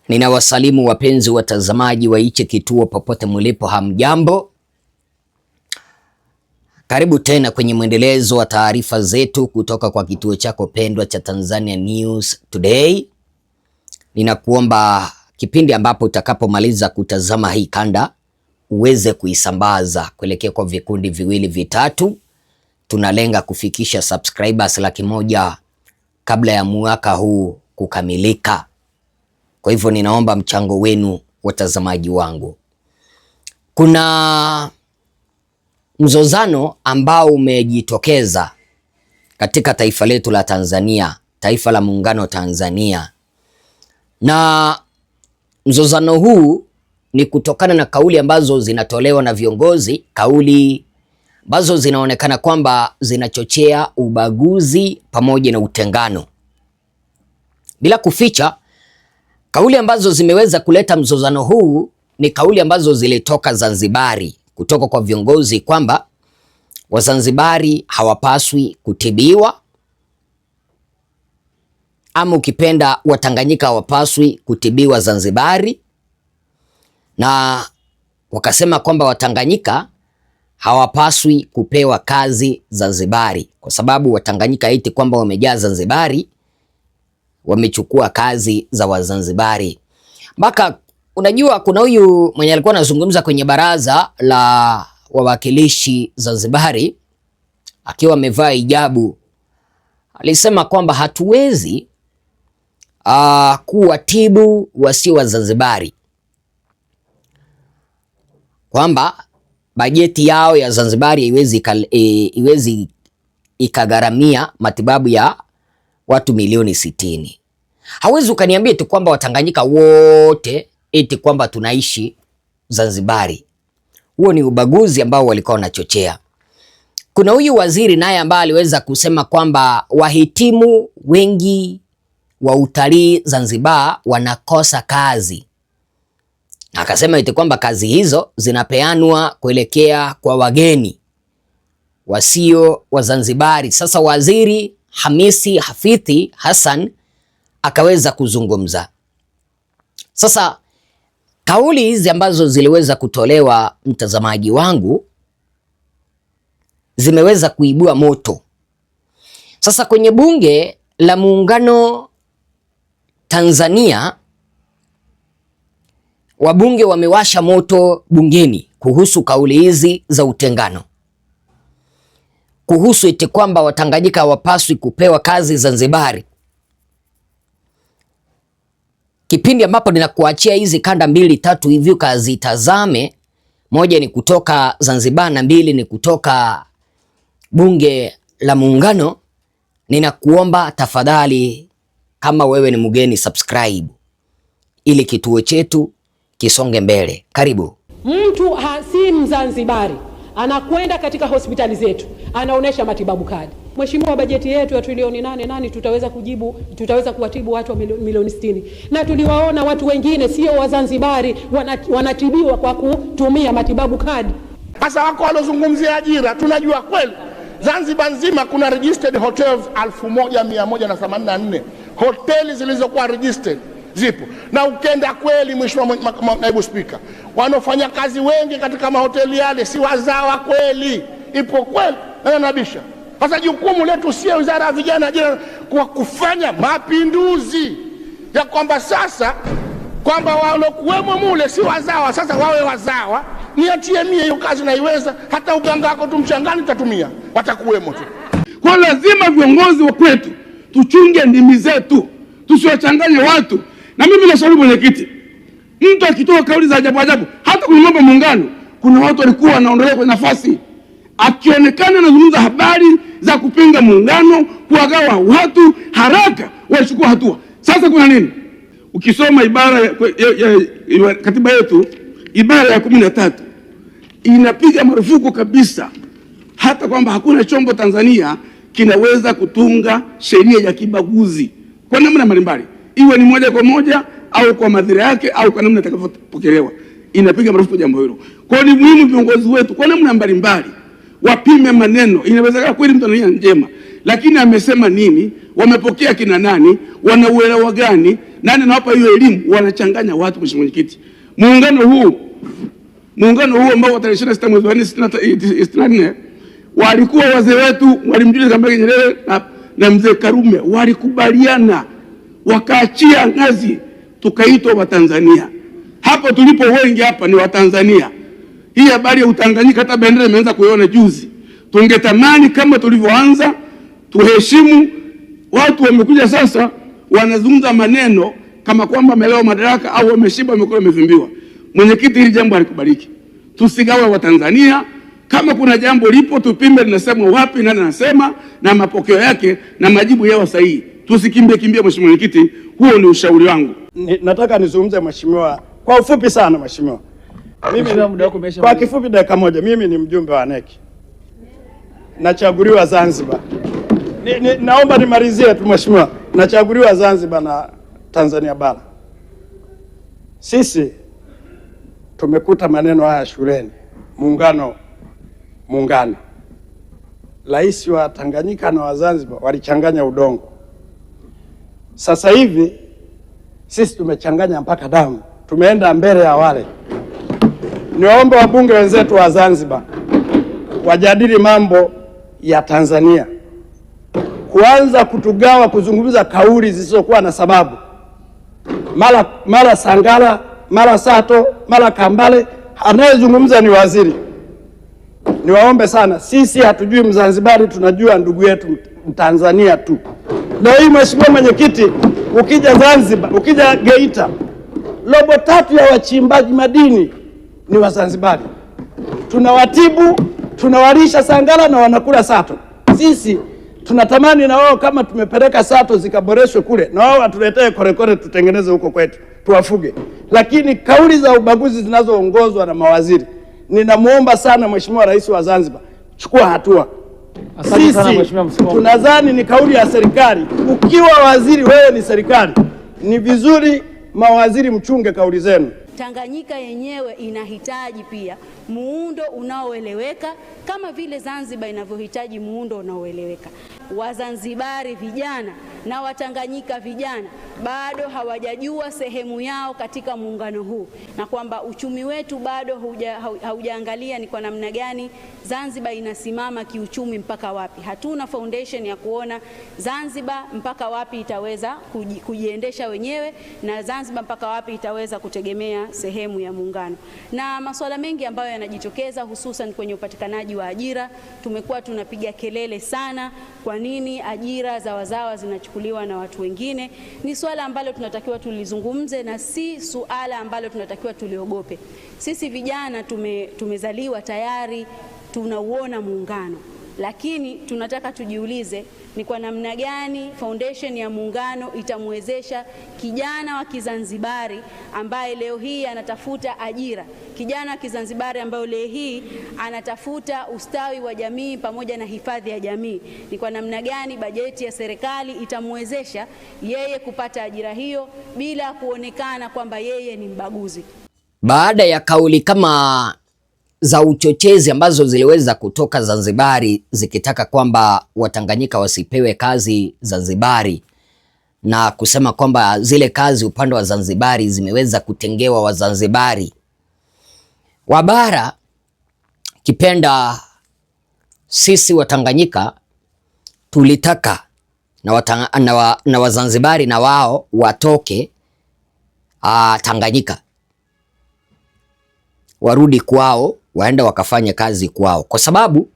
Ninawasalimu wapenzi watazamaji wa hichi kituo popote mlipo, hamjambo. Karibu tena kwenye mwendelezo wa taarifa zetu kutoka kwa kituo chako pendwa cha Tanzania News Today. Ninakuomba kipindi ambapo utakapomaliza kutazama hii kanda uweze kuisambaza kuelekea kwa vikundi viwili vitatu. Tunalenga kufikisha subscribers 100,000 kabla ya mwaka huu kukamilika. Kwa hivyo ninaomba mchango wenu watazamaji wangu. Kuna mzozano ambao umejitokeza katika taifa letu la Tanzania, taifa la muungano Tanzania. Na mzozano huu ni kutokana na kauli ambazo zinatolewa na viongozi, kauli ambazo zinaonekana kwamba zinachochea ubaguzi pamoja na utengano. Bila kuficha, kauli ambazo zimeweza kuleta mzozano huu ni kauli ambazo zilitoka Zanzibari, kutoka kwa viongozi kwamba Wazanzibari hawapaswi kutibiwa, ama ukipenda Watanganyika hawapaswi kutibiwa Zanzibari, na wakasema kwamba Watanganyika hawapaswi kupewa kazi Zanzibari kwa sababu Watanganyika eti kwamba wamejaa Zanzibari, wamechukua kazi za Wazanzibari. Mpaka unajua kuna huyu mwenye alikuwa anazungumza kwenye baraza la wawakilishi Zanzibari akiwa amevaa hijabu, alisema kwamba hatuwezi kuwatibu wasio wa Zanzibari, kwamba bajeti yao ya Zanzibari iwezi ikagharamia matibabu ya watu milioni 60. Hawezi ukaniambia tu kwamba Watanganyika wote eti kwamba tunaishi Zanzibari. Huo ni ubaguzi ambao walikuwa wanachochea. Kuna huyu waziri naye ambaye aliweza kusema kwamba wahitimu wengi wa utalii Zanzibar wanakosa kazi. Akasema eti kwamba kazi hizo zinapeanwa kuelekea kwa wageni wasio wa Zanzibari. Sasa waziri Hamisi Hafidhi Hassan akaweza kuzungumza. Sasa kauli hizi ambazo ziliweza kutolewa, mtazamaji wangu, zimeweza kuibua moto. Sasa kwenye bunge la muungano Tanzania, wabunge wamewasha moto bungeni kuhusu kauli hizi za utengano, kuhusu eti kwamba Watanganyika hawapaswi kupewa kazi Zanzibari. Kipindi ambapo ninakuachia hizi kanda 2-3 hivi ukazitazame, moja ni kutoka Zanzibar na 2 ni kutoka bunge la muungano, ninakuomba tafadhali, kama wewe ni mgeni, subscribe ili kituo chetu kisonge mbele. Karibu. Mtu si Mzanzibari anakwenda katika hospitali zetu anaonesha matibabu kadi. Mheshimiwa, bajeti yetu ya trilioni 8 nani tutaweza kuwatibu watu wa milioni 60? Na tuliwaona watu wengine sio Wazanzibari wanatibiwa kwa kutumia matibabu kadi. Sasa wako walozungumzia ajira, tunajua kweli Zanzibar nzima kuna registered hotels 1184 hoteli zilizokuwa registered zipo, na ukenda kweli, Mheshimiwa Naibu Spika, wanaofanya kazi wengi katika mahoteli yale si wazawa kweli, ipo kweli na nabisha. Sasa jukumu letu sio Wizara ya Vijana Ajira kwa kufanya mapinduzi ya kwamba sasa kwamba walokuwemo mule si wazawa, sasa wawe wazawa. Niachie mie hiyo kazi naiweza, hata uganga wako tumchangani tatumia, watakuwemo tu. Kwa lazima viongozi wa kwetu tuchunge ndimi zetu, tusiwachanganye watu. Na mimi nashauri mwenyekiti, mtu akitoa kauli za ajabu ajabu, hata kwenye mambo muungano, kuna watu walikuwa wanaondolewa kwenye nafasi, akionekana anazungumza habari za kupinga muungano, kuwagawa watu, haraka wachukua hatua. Sasa kuna nini? Ukisoma ibara ya katiba yetu, ibara ya 13 inapiga marufuku kabisa hata kwamba hakuna chombo Tanzania kinaweza kutunga sheria ya kibaguzi kwa namna mbalimbali, iwe ni moja kwa moja au kwa madhara yake au kwa namna itakavyopokelewa. Inapiga marufuku jambo hilo. Kwa hiyo ni muhimu viongozi wetu kwa namna mbalimbali wapime maneno. Inawezekana kweli mtu ana nia njema, lakini amesema nini, wamepokea kina nani, wanauelewa gani, Nani anawapa hiyo elimu? Wanachanganya watu. Mheshimiwa Mwenyekiti, muungano huu ambao wa tarehe 26 mwezi wa 4 walikuwa wazee wetu Mwalimu Julius Kambarage Nyerere na Mzee Karume walikubaliana, wakaachia ngazi, tukaitwa Watanzania. Hapo tulipo wengi hapa ni Watanzania. Hii habari ya utanganyika hata bendera imeanza kuiona juzi. Tungetamani kama tulivyoanza tuheshimu. Watu wamekuja sasa wanazungumza maneno kama kwamba wamelewa madaraka au wameshiba, wamekula, wamevimbiwa. Mwenyekiti, hili jambo halikubaliki. Tusigawe Watanzania. Kama kuna jambo lipo tupime linasema wapi, nani anasema, na mapokeo yake na majibu yao sahihi. Tusikimbie Mheshimiwa Mwenyekiti, huo ni ushauri wangu. Nataka nizungumze Mheshimiwa kwa ufupi sana Mheshimiwa. Kwa kifupi dakika moja. Mimi ni mjumbe wa NEC. Nachaguliwa Zanzibar. Naomba nimalizie tu Mheshimiwa. Nachaguliwa Zanzibar na Tanzania bara. Sisi tumekuta maneno haya shuleni. Muungano. Rais wa Tanganyika na wa Zanzibar walichanganya udongo. Sasa hivi sisi tumechanganya mpaka damu. Tumeenda mbele ya wale. Niwaombe wabunge wenzetu wa Zanzibar wajadili mambo ya Tanzania. Kuanza kutugawa, kuzungumza kauli zisizokuwa na sababu. Mara Sangala, mara Sato, mara Kambale, anayezungumza ni waziri. Niwaombe sana, sisi hatujui Mzanzibari, tunajua ndugu yetu Mtanzania tu. Leo hii Mheshimiwa Mwenyekiti, ukija Zanzibar, ukija Geita, 3/4 ya wachimbaji madini ni Wazanzibari. Tunawatibu, tunawalisha Sangala na wanakula Sato. Sisi tunatamani na wao kama tumepeleka Sato zikaboreshwe kule, na wao watuletee korekore tutengeneze huko kwetu, tuwafuge. Lakini kauli za ubaguzi zinazoongozwa na mawaziri, ninamuomba sana Mheshimiwa Rais wa Zanzibar, chukua hatua. Sisi tunadhani ni kauli ya serikali. Ukiwa waziri wewe ni serikali, ni vizuri mawaziri mchunge kauli zenu. Tanganyika yenyewe inahitaji pia muundo unaoeleweka kama vile Zanzibar inavyohitaji muundo unaoeleweka. Wazanzibari vijana na Watanganyika vijana bado hawajajua sehemu yao katika muungano huu, na kwamba uchumi wetu bado haujaangalia ni kwa namna gani Zanzibar inasimama kiuchumi mpaka wapi. Hatuna foundation ya kuona Zanzibar mpaka wapi itaweza kujiendesha wenyewe na Zanzibar mpaka wapi itaweza kutegemea sehemu ya muungano. Na masuala mengi ambayo yanajitokeza hususan kwenye upatikanaji wa ajira, tumekuwa tunapiga kelele sana, kwa nini ajira za wazawa zinachukuliwa na watu wengine? Ni swala ambalo tunatakiwa tulizungumze na si suala ambalo tunatakiwa tuliogope. Sisi vijana tumezaliwa tayari tunauona muungano, lakini tunataka tujiulize ni kwa namna gani foundation ya muungano itamwezesha kijana wa Kizanzibari ambaye leo hii anatafuta ajira, kijana wa Kizanzibari ambaye leo hii anatafuta ustawi wa jamii pamoja na hifadhi ya jamii. Ni kwa namna gani bajeti ya serikali itamwezesha yeye kupata ajira hiyo bila kuonekana kwamba yeye ni mbaguzi. Baada ya kauli kama za uchochezi ambazo ziliweza kutoka Zanzibari zikitaka kwamba Watanganyika wasipewe kazi Zanzibari na kusema kwamba zile kazi upande wa Zanzibari zimeweza kutengewa Wazanzibari, Wabara kipenda sisi Watanganyika tulitaka na Wazanzibari na wao watoke Tanganyika warudi kwao, waenda wakafanya kazi kwao, kwa sababu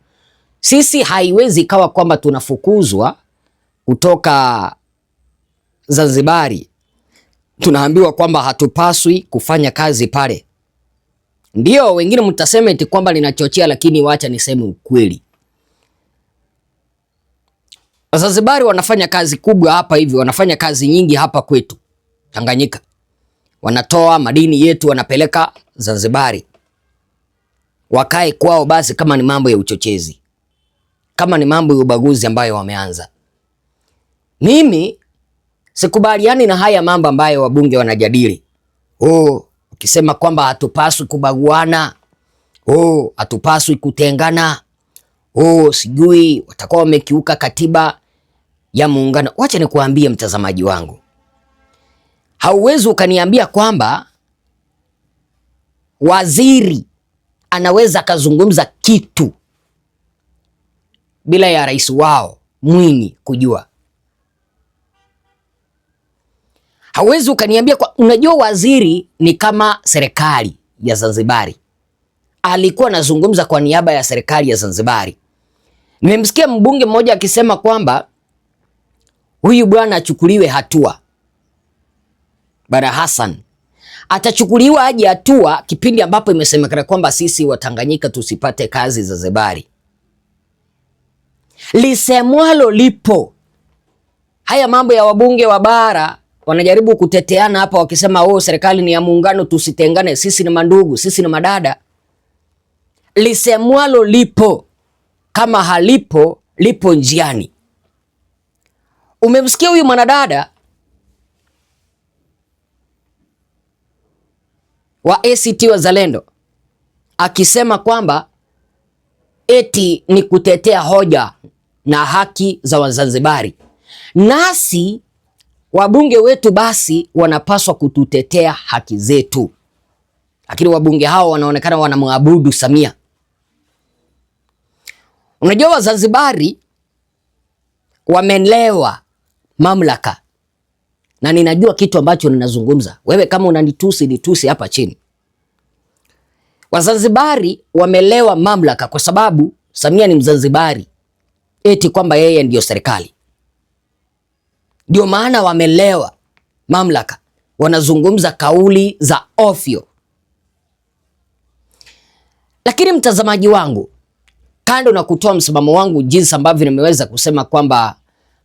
sisi haiwezi kawa kwamba tunafukuzwa kutoka Zanzibari tunaambiwa kwamba hatupaswi kufanya kazi pale. Ndio wengine mtasema eti kwamba linachochea, lakini wacha niseme ukweli. Wazanzibari wanafanya kazi kubwa hapa hivi, wanafanya kazi nyingi hapa kwetu Tanganyika. Wanatoa madini yetu wanapeleka Zanzibari. Wakae kwao basi kama ni mambo ya uchochezi, kama ni mambo ya ubaguzi ambayo wameanza. Mimi sikubaliani na haya mambo ambayo wabunge wanajadili. Ukisema kwamba hatupaswi kubaguana, hatupaswi kutengana, sijui watakuwa wamekiuka katiba ya muungano. Wacha nikuambie mtazamaji wangu, Hauwezi ukaniambia kwamba waziri anaweza akazungumza kitu bila ya rais wao Mwinyi kujua. Hauwezi ukaniambia unajua waziri ni kama serikali ya Zanzibari. Alikuwa anazungumza kwa niaba ya serikali ya Zanzibari. Nimemsikia mbunge mmoja akisema kwamba huyu bwana achukuliwe hatua. Bara Hassan atachukuliwa aje hatua kipindi ambapo imesemekana kwamba sisi Watanganyika tusipate kazi Zanzibari. Lisemwalo lipo. Haya mambo ya wabunge wa bara wanajaribu kuteteana hapa wakisema serikali ni ya muungano, tusitengane, sisi ni mandugu, sisi ni madada. Lisemwalo lipo. Kama halipo, lipo njiani. Umemsikia huyu mwanadada wa ACT Wazalendo akisema kwamba eti ni kutetea hoja na haki za Wazanzibari. Nasi wabunge wetu basi wanapaswa kututetea haki zetu. Lakini wabunge hao wanaonekana wanamwabudu Samia. Unajua Wazanzibari wamelewa mamlaka. Na ninajua kitu ambacho ninazungumza. Wewe kama unanitusi nitusi hapa chini. Wazanzibari wamelewa mamlaka kwa sababu Samia ni Mzanzibari. Eti kwamba yeye ndiyo serikali. Ndio maana wamelewa mamlaka. Wanazungumza kauli za ofyo. Lakini mtazamaji wangu, kando na kutoa msimamo wangu jinsi ambavyo nimeweza kusema kwamba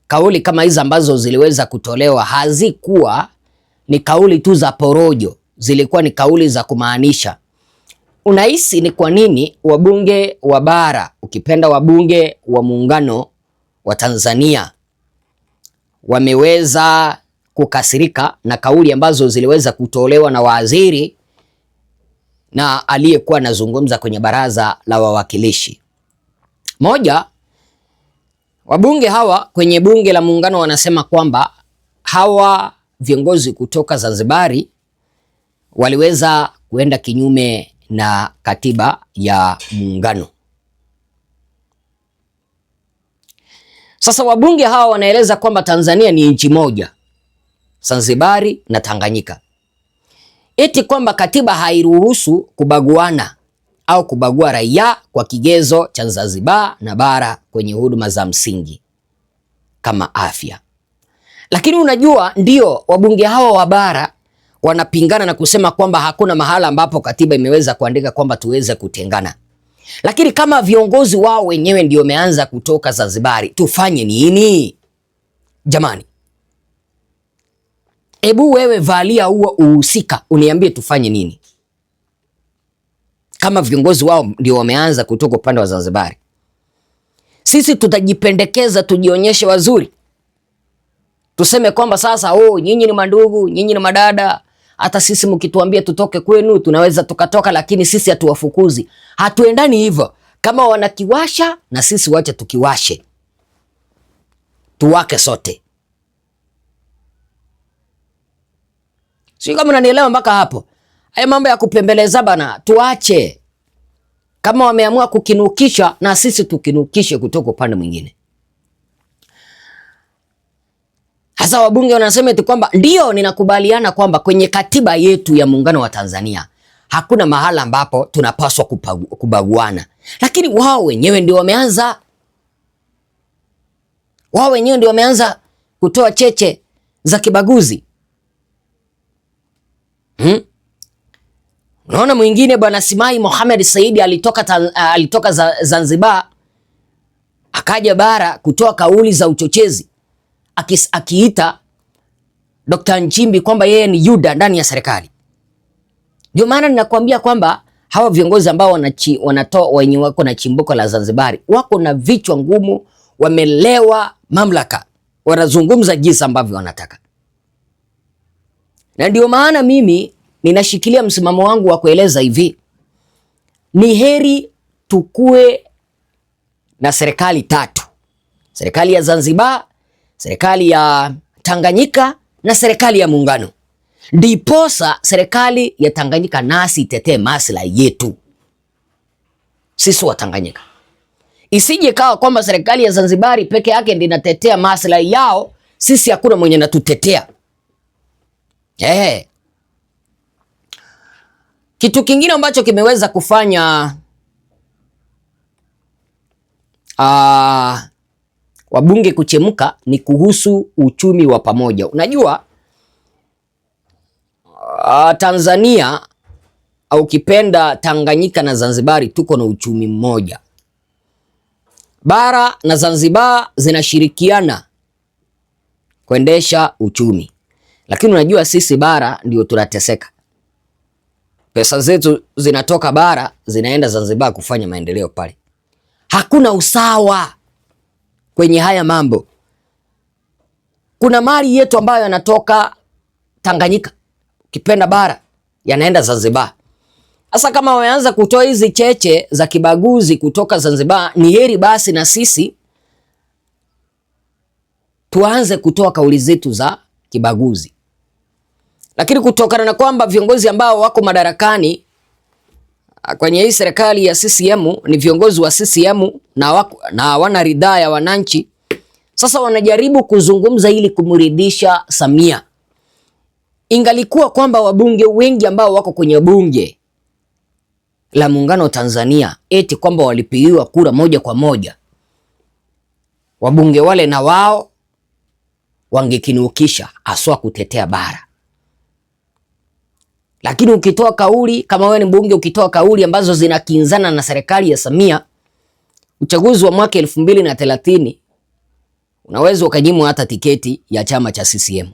kauli kama hizi ambazo ziliweza kutolewa hazikuwa ni kauli tu za porojo, zilikuwa ni kauli za kumaanisha. Unahisi ni kwa nini wabunge wa bara, ukipenda wabunge wa muungano wa Tanzania, wameweza kukasirika na kauli ambazo ziliweza kutolewa na waziri na aliyekuwa anazungumza kwenye baraza la wawakilishi? Moja, wabunge hawa kwenye bunge la muungano wanasema kwamba hawa viongozi kutoka Zanzibari waliweza kuenda kinyume na katiba ya muungano. Sasa wabunge hawa wanaeleza kwamba Tanzania ni nchi moja, Zanzibari na Tanganyika. Eti kwamba katiba hairuhusu kubaguana au kubagua raia kwa kigezo cha Zanzibar na bara kwenye huduma za msingi kama afya. Lakini unajua ndio wabunge hawa wa bara wanapingana na kusema kwamba hakuna mahala ambapo katiba imeweza kuandika kwamba tuweze kutengana. Lakini kama viongozi wao wenyewe ndio wameanza kutoka Zanzibari, tufanye nini? Jamani, ebu wewe valia huo uhusika uniambie tufanye nini? Kama viongozi wao ndio wameanza kutoka upande wa Zanzibari, sisi tutajipendekeza tujionyeshe wazuri, tuseme kwamba sasa nyinyi ni mandugu, nyinyi ni madada, hata sisi mkituambia tutoke kwenu tunaweza tukatoka, lakini sisi hatuwafukuzi. Hatuendani hivyo. Kama wanakiwasha na sisi wacha tukiwashe, tuwake sote. Sio kama unanielewa mpaka hapo? Haya mambo ya kupembeleza bana tuache. Kama wameamua kukinukisha na sisi tukinukishe kutoka upande mwingine. Hasa wabunge wanasema eti kwamba ndio ninakubaliana kwamba kwenye katiba yetu ya muungano wa Tanzania hakuna mahala ambapo tunapaswa kubaguana. Lakini wao wenyewe ndio wameanza. Wao wenyewe ndio wameanza kutoa cheche za kibaguzi. Unaona mwingine bwana Simai Mohamed Saidi alitoka Zanzibar akaja bara kutoa kauli za uchochezi akiita Dr. Nchimbi kwamba yeye ni Yuda ndani ya serikali. Ndio maana ninakwambia kwamba hawa viongozi ambao wanatoa wenye wako na chimbuko la Zanzibari wako na vichwa ngumu, wamelewa mamlaka, wanazungumza jinsi ambavyo wanataka. Na ndio maana mimi ninashikilia msimamo wangu wa kueleza hivi, ni heri tukue na serikali tatu: serikali ya Zanzibar, serikali ya Tanganyika na serikali ya muungano. Ndiposa serikali ya Tanganyika nasi itetee maslahi yetu sisi wa Tanganyika. Isije kawa kwamba serikali ya Zanzibari peke yake ndiyo inatetea maslahi yao, sisi hakuna mwenye natutetea. Kitu kingine ambacho kimeweza kufanya wabunge kuchemka ni kuhusu uchumi wa pamoja. Unajua Tanzania au kipenda Tanganyika na Zanzibari tuko na uchumi mmoja. Bara na Zanzibar zinashirikiana kuendesha uchumi. Lakini unajua sisi bara ndio tunateseka. Pesa zetu zinatoka bara zinaenda Zanzibar kufanya maendeleo pale. Hakuna usawa kwenye haya mambo. Kuna mali yetu ambayo yanatoka Tanganyika, kipenda bara, yanaenda Zanzibar. Sasa kama wameanza kutoa hizi cheche za kibaguzi kutoka Zanzibar, ni heri basi na sisi tuanze kutoa kauli zetu za kibaguzi. Lakini kutokana na kwamba viongozi ambao wako madarakani kwenye hii serikali ya CCM ni viongozi wa CCM na hawana ridhaa ya wananchi, sasa wanajaribu kuzungumza ili kumridhisha Samia. Ingalikuwa kwamba wabunge wengi ambao wako kwenye bunge la Muungano wa Tanzania eti kwamba walipigiwa kura moja kwa moja, wabunge wale na wao wangekinukisha aswa kutetea bara. Lakini ukitoa kauli kama wewe ni mbunge, ukitoa kauli ambazo zinakinzana na serikali ya Samia, uchaguzi wa mwaka 2030 unaweza ukanyimwa hata tiketi ya chama cha CCM.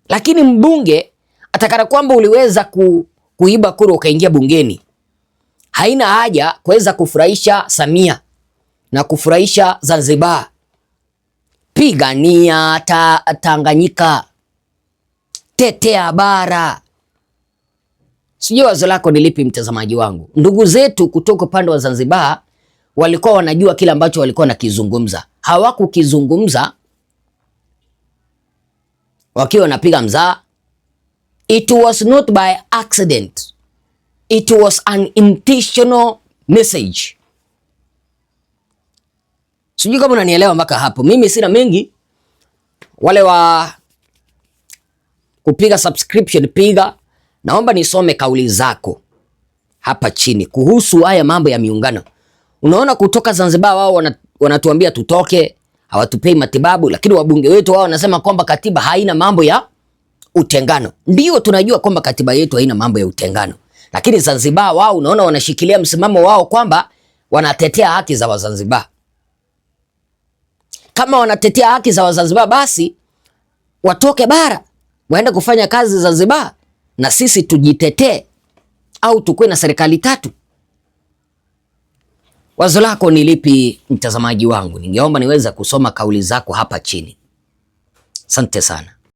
Lakini mbunge atakana kwamba uliweza kuiba kura ukaingia bungeni, haina haja kuweza kufurahisha Samia na kufurahisha Zanzibar. Pigania Tanganyika, tetea bara. Sijui wazo lako ni lipi mtazamaji wangu. Ndugu zetu kutoka upande wa Zanzibar walikuwa wanajua kile ambacho walikuwa nakizungumza. Hawakukizungumza wakiwa wanapiga mzaa. It was not by accident. It was an intentional message. Sijui kama unanielewa mpaka hapo. Mimi sina mengi. Wale wa kupiga subscription piga. Naomba nisome kauli zako hapa chini kuhusu haya mambo ya miungano. Unaona kutoka Zanzibar wao wanatuambia tutoke, hawatupei matibabu, lakini wabunge wetu wao wanasema kwamba katiba haina mambo ya utengano. Ndio tunajua kwamba katiba yetu haina mambo ya utengano. Lakini Zanzibar wao unaona wanashikilia msimamo wao kwamba wanatetea haki za Wazanzibar. Kama wanatetea haki za Wazanzibar basi watoke bara, waende kufanya kazi Zanzibar na sisi tujitetee au tukue na serikali tatu. Wazo lako ni lipi mtazamaji wangu? Ningeomba niweza kusoma kauli zako hapa chini. Asante sana.